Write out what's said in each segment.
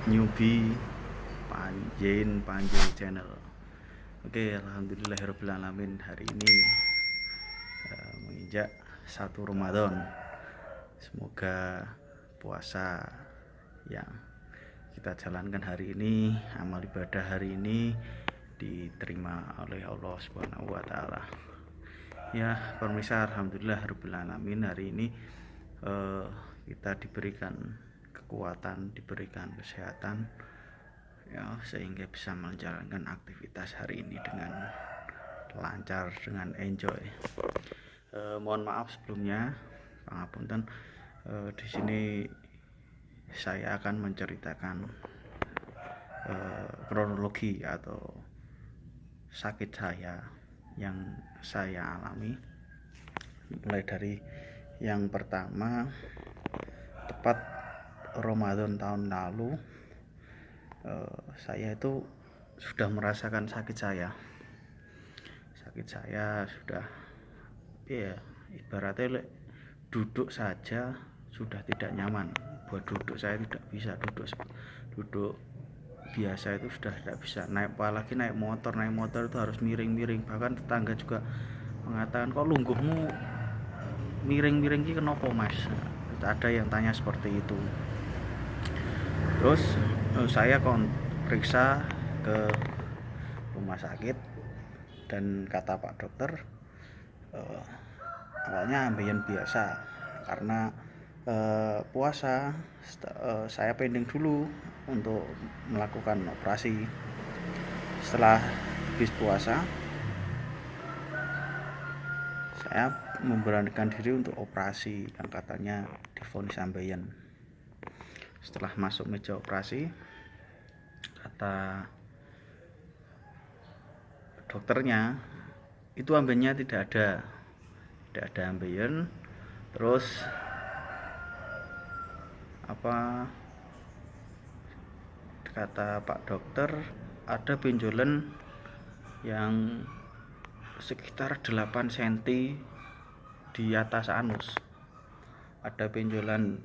newbie Panjen channel. Oke, alhamdulillahirobbilalamin, hari ini menginjak 1 Ramadan. Semoga puasa yang kita jalankan hari ini, amal ibadah hari ini diterima oleh Allah Subhanahu wa taala. Ya, pemirsa, alhamdulillahirobbilalamin, hari ini kita diberikan kekuatan, diberikan kesehatan, ya, sehingga bisa menjalankan aktivitas hari ini dengan lancar, dengan enjoy. Mohon maaf sebelumnya, pangapunten. Di sini saya akan menceritakan kronologi atau sakit saya yang saya alami, mulai dari yang pertama. Tepat Ramadan tahun lalu, saya itu sudah merasakan sakit saya sudah, ya, ibaratnya duduk saja sudah tidak nyaman. Buat duduk saya tidak bisa duduk biasa itu sudah tidak bisa. Apalagi naik motor itu harus miring-miring. Bahkan tetangga juga mengatakan, kok lungguhmu miring-miring ki kenapa mas? Ada yang tanya seperti itu. Terus saya periksa ke rumah sakit, dan kata Pak Dokter, awalnya ambeien biasa karena puasa. Saya pending dulu untuk melakukan operasi. Setelah habis puasa, saya memberanikan diri untuk operasi yang katanya divonis ambeien. Setelah masuk meja operasi, kata dokternya itu ambeiennya tidak ada ambeien. Terus kata Pak Dokter, ada benjolan yang sekitar 8 cm di atas anus. Ada benjolan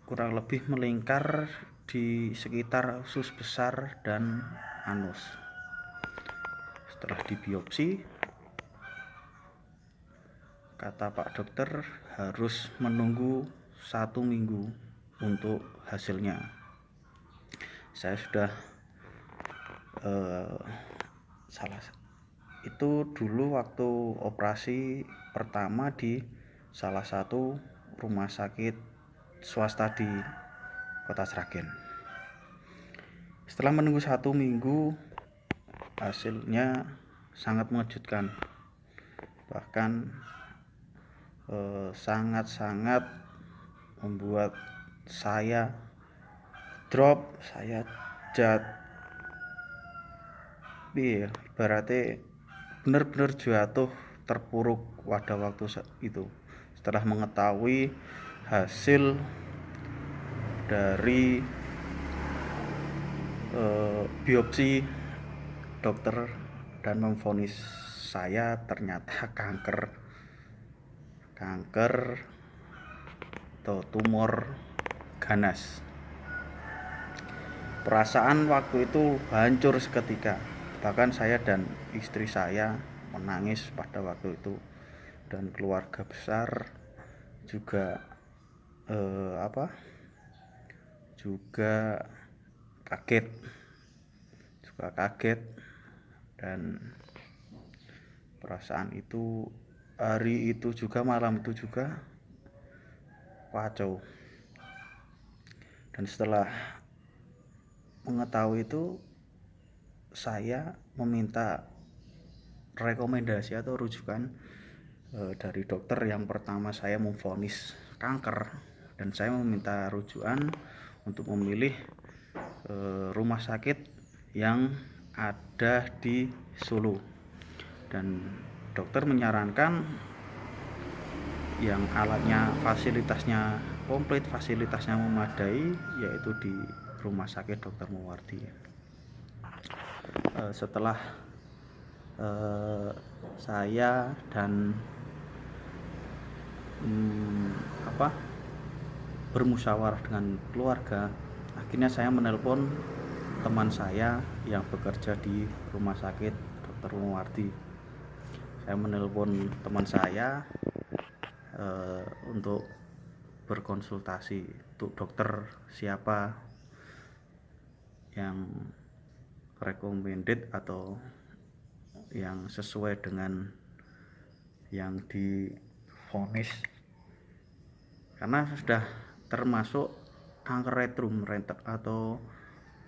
kurang lebih melingkar di sekitar usus besar dan anus. Setelah dibiopsi, kata Pak Dokter harus menunggu 1 minggu untuk hasilnya. Saya sudah itu dulu waktu operasi pertama di salah satu rumah sakit swasta di Kota Sragen. Setelah menunggu 1 minggu, hasilnya sangat mengejutkan. Bahkan sangat-sangat membuat saya drop, saya ibaratnya benar-benar jatuh terpuruk pada waktu itu. Setelah mengetahui hasil dari biopsi dokter dan memvonis saya ternyata kanker atau tumor ganas. Perasaan waktu itu hancur seketika. Bahkan saya dan istri saya menangis pada waktu itu, dan keluarga besar juga juga kaget. Dan perasaan itu, hari itu juga, malam itu juga kacau. Dan setelah mengetahui itu, saya meminta rekomendasi atau rujukan dari dokter yang pertama saya memvonis kanker, dan saya meminta rujukan untuk memilih rumah sakit yang ada di Solo. Dan dokter menyarankan yang alatnya, fasilitasnya komplit, fasilitasnya memadai, yaitu di Rumah Sakit Dr. Muwardi. Setelah saya dan bermusyawarah dengan keluarga, akhirnya saya menelpon teman saya yang bekerja di rumah sakit Dr. Muwardi. Saya menelpon teman saya untuk berkonsultasi untuk dokter siapa yang recommended atau yang sesuai dengan yang divonis, karena sudah termasuk kanker retrum atau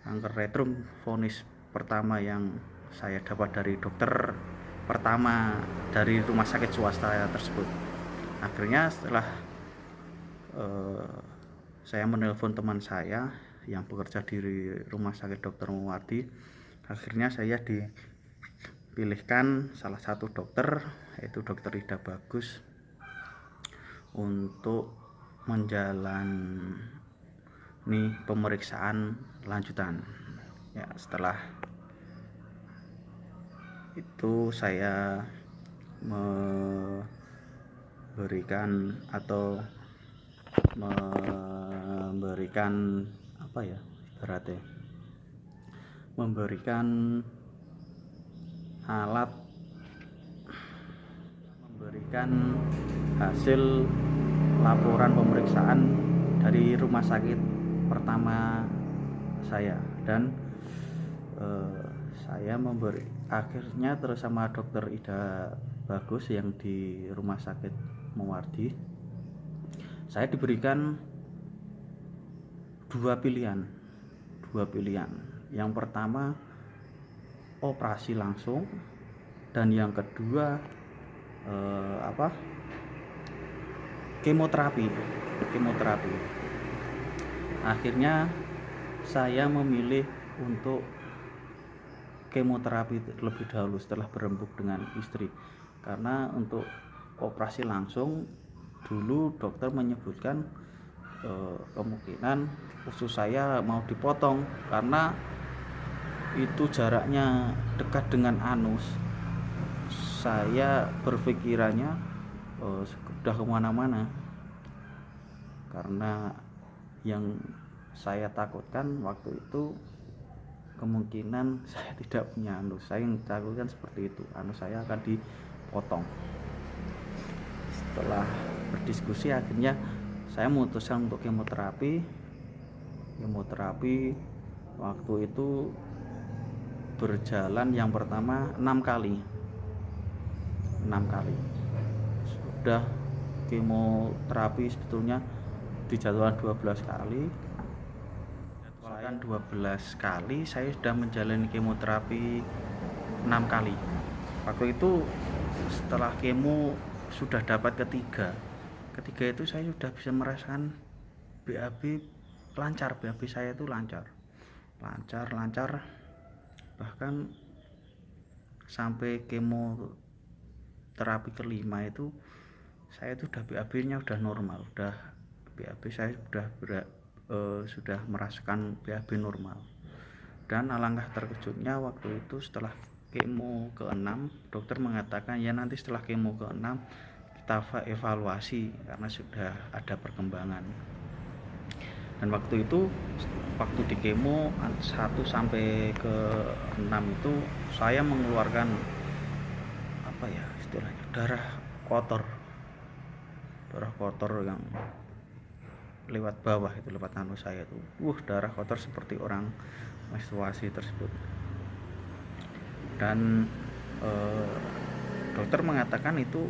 kanker retrum vonis pertama yang saya dapat dari dokter pertama dari rumah sakit swasta tersebut. Akhirnya setelah saya menelpon teman saya yang bekerja di rumah sakit Dr. Muwardi, akhirnya saya dipilihkan salah satu dokter, yaitu Dr. Ida Bagus, untuk menjalani pemeriksaan lanjutan. Ya, setelah itu saya memberikan apa ya, ibaratnya memberikan alat, memberikan hasil laporan pemeriksaan dari rumah sakit pertama saya, dan saya akhirnya terus sama dokter Ida Bagus yang di rumah sakit Muwardi, saya diberikan dua pilihan. Yang pertama operasi langsung, dan yang kedua kemoterapi. Akhirnya saya memilih untuk kemoterapi terlebih dahulu setelah berembuk dengan istri, karena untuk operasi langsung dulu dokter menyebutkan kemungkinan usus saya mau dipotong karena itu jaraknya dekat dengan anus. Saya berpikirannya sudah kemana-mana, karena yang saya takutkan waktu itu kemungkinan saya tidak punya anus. Saya yang takutkan seperti itu, anus saya akan dipotong. Setelah berdiskusi, akhirnya saya memutuskan untuk kemoterapi. Waktu itu berjalan yang pertama 6 kali. Sudah kemoterapi sebetulnya dijadwalkan 12 kali. 12 kali saya sudah menjalani kemoterapi 6 kali. Waktu itu setelah kemo sudah dapat ketiga itu saya sudah bisa merasakan BAB lancar. BAB saya itu lancar, bahkan sampai kemoterapi kelima itu saya itu udah BAB-nya udah normal, BAB saya sudah merasakan BAB normal. Dan alangkah terkejutnya waktu itu setelah kemo ke-6, dokter mengatakan ya nanti setelah kemo ke-6 kita evaluasi karena sudah ada perkembangan. Dan waktu itu di kemo 1 sampai ke 6 itu saya mengeluarkan apa ya istilahnya, darah kotor yang lewat bawah itu, lewat anus saya itu, darah kotor seperti orang menstruasi tersebut. Dan dokter mengatakan itu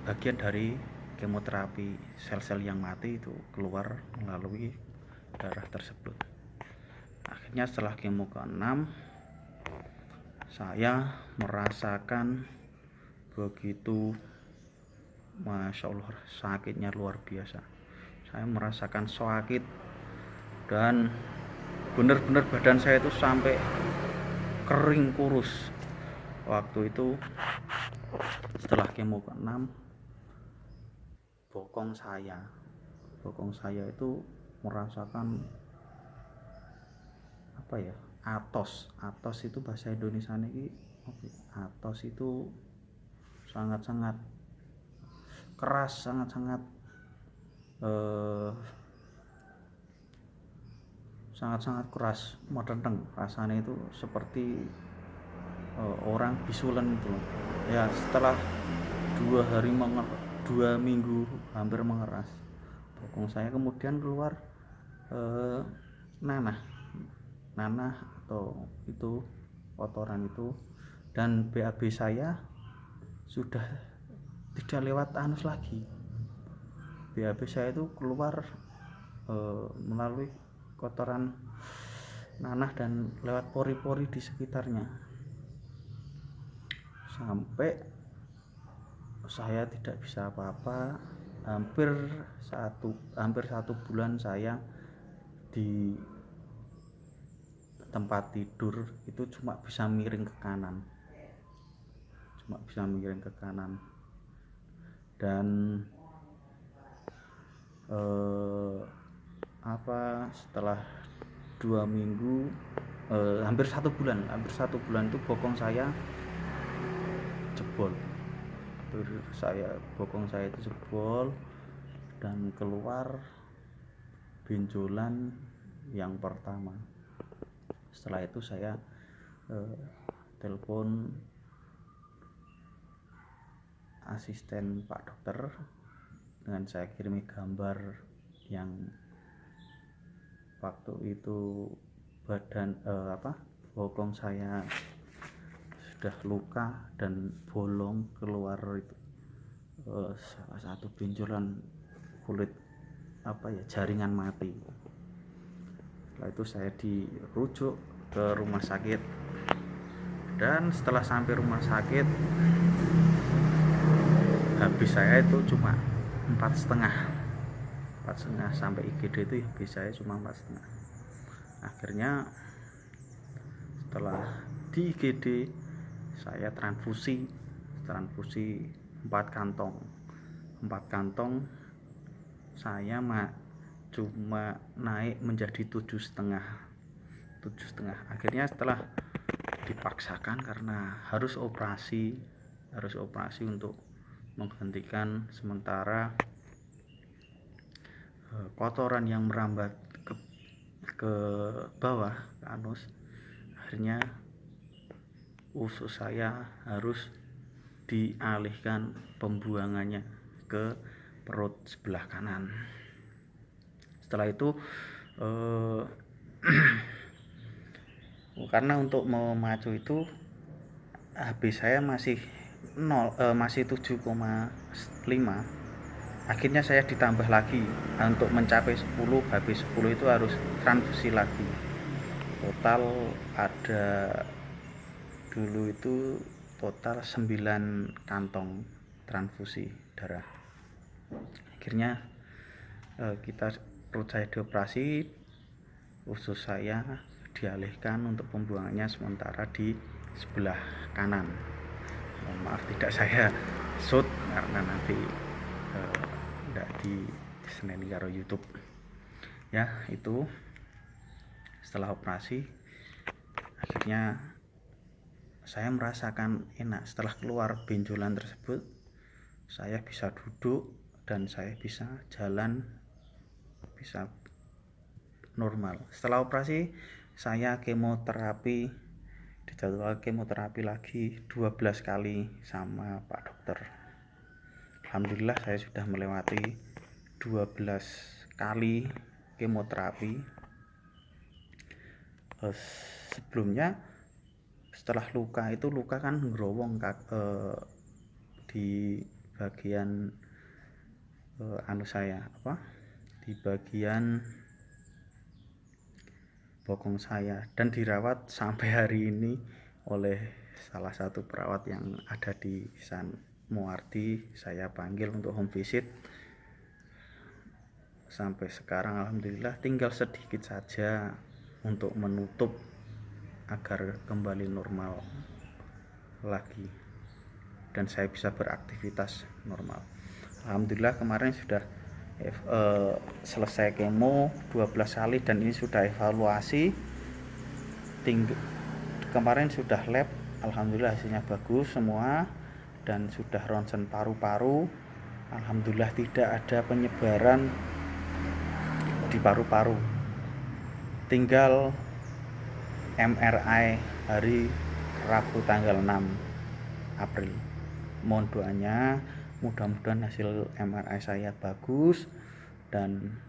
bagian dari kemoterapi, sel-sel yang mati itu keluar melalui darah tersebut. Akhirnya setelah kemo ke-6 saya merasakan begitu, Masya Allah, sakitnya luar biasa. Saya merasakan sakit dan benar-benar badan saya itu sampai kering kurus. Waktu itu setelah kemo ke-6, bokong saya itu merasakan apa ya, atos itu bahasa Indonesia ini. Atos itu sangat-sangat keras, sangat-sangat sangat-sangat keras, mereneng, rasanya itu seperti orang bisulan itu. Ya setelah 2 minggu hampir mengeras, bokong saya kemudian keluar nanah atau itu kotoran itu, dan BAB saya sudah tidak lewat anus lagi. BAB saya itu keluar melalui kotoran nanah dan lewat pori-pori di sekitarnya, sampai saya tidak bisa apa-apa. Hampir satu bulan saya di tempat tidur itu cuma bisa miring ke kanan, dan setelah 2 minggu, hampir satu bulan itu bokong saya jebol. Bokong saya itu jebol dan keluar benjolan yang pertama. Setelah itu saya telepon asisten Pak Dokter dengan saya kirimi gambar yang waktu itu bokong saya sudah luka dan bolong keluar itu salah satu benjolan kulit jaringan mati. Setelah itu saya dirujuk ke rumah sakit, dan setelah sampai rumah sakit habis saya itu cuma 4,5 sampai IGD itu habis saya cuma 4,5. Akhirnya setelah di IGD saya transfusi 4 kantong. Saya cuma naik menjadi 7,5. Akhirnya setelah dipaksakan karena harus operasi untuk menghentikan sementara kotoran yang merambat ke bawah ke anus. Akhirnya usus saya harus dialihkan pembuangannya ke perut sebelah kanan. Setelah itu karena untuk memacu itu HB saya masih 7,5. Akhirnya saya ditambah lagi untuk mencapai 10. HB 10 itu harus transfusi lagi. Total ada dulu itu total 9 kantong transfusi darah. Akhirnya perut saya dioperasi, usus saya dialihkan untuk pembuangannya sementara di sebelah kanan. Mohon maaf tidak saya shoot karena nanti tidak diseneni karo YouTube. Ya, itu setelah operasi akhirnya saya merasakan enak. Setelah keluar benjolan tersebut, saya bisa duduk dan saya bisa jalan, bisa normal. Setelah operasi saya dijadwal kemoterapi lagi 12 kali sama Pak Dokter. Alhamdulillah saya sudah melewati 12 kali kemoterapi. Sebelumnya setelah luka kan ngerowong di bagian anus saya, di bagian bokong saya, dan dirawat sampai hari ini oleh salah satu perawat yang ada di San Muardi. Saya panggil untuk home visit. Sampai sekarang alhamdulillah tinggal sedikit saja untuk menutup agar kembali normal lagi dan saya bisa beraktivitas normal. Alhamdulillah kemarin sudah selesai kemo 12 kali dan ini sudah evaluasi. Kemarin sudah lab, alhamdulillah hasilnya bagus semua, dan sudah ronsen paru-paru. Alhamdulillah tidak ada penyebaran di paru-paru. tinggal MRI hari Rabu tanggal 6 April. Mohon doanya, mudah-mudahan hasil MRI saya bagus dan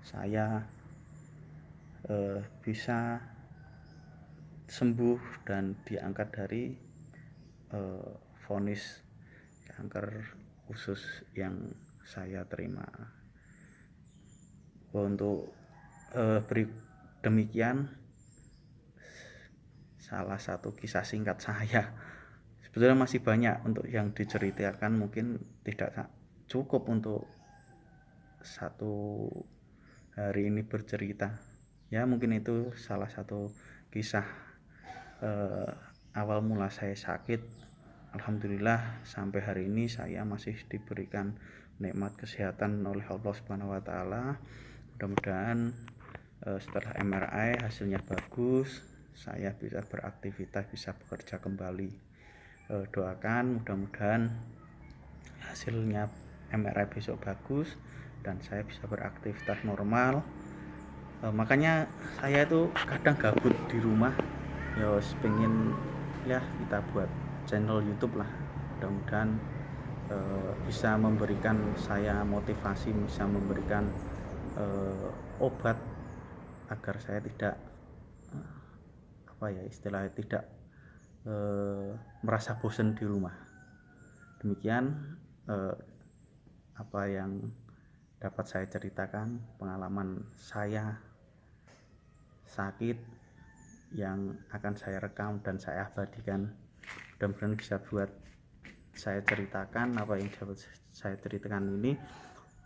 saya bisa sembuh dan diangkat dari vonis kanker usus yang saya terima. Untuk demikian salah satu kisah singkat saya. Sebetulnya masih banyak untuk yang diceritakan, mungkin tidak cukup untuk satu hari ini bercerita. Ya mungkin itu salah satu kisah awal mula saya sakit. Alhamdulillah sampai hari ini saya masih diberikan nikmat kesehatan oleh Allah Subhanahu wa taala. Mudah-mudahan setelah MRI hasilnya bagus, saya bisa beraktivitas, bisa bekerja kembali. Doakan mudah-mudahan hasilnya MRI besok bagus dan saya bisa beraktivitas normal. Makanya saya itu kadang gabut di rumah, ya pengen ya kita buat channel YouTube lah. Mudah-mudahan bisa memberikan saya motivasi, bisa memberikan obat agar saya tidak istilahnya tidak merasa bosan di rumah. Demikian apa yang dapat saya ceritakan, pengalaman saya sakit yang akan saya rekam dan saya abadikan. Mudah-mudahan bisa buat saya ceritakan apa yang dapat saya ceritakan ini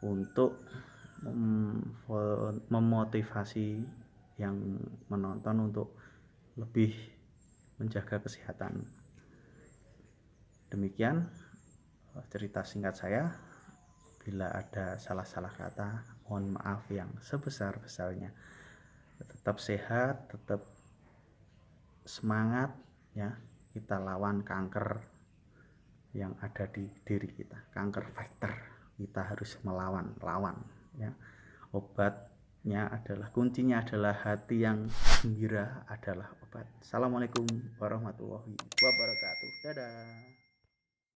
untuk memotivasi yang menonton untuk lebih menjaga kesehatan. Demikian cerita singkat saya. Bila ada salah-salah kata, mohon maaf yang sebesar-besarnya. Tetap sehat, tetap semangat ya. Kita lawan kanker yang ada di diri kita, kanker fighter. Kita harus lawan ya. Obatnya adalah, kuncinya adalah hati yang gembira adalah obat. Assalamualaikum warahmatullahi wabarakatuh. Dadah.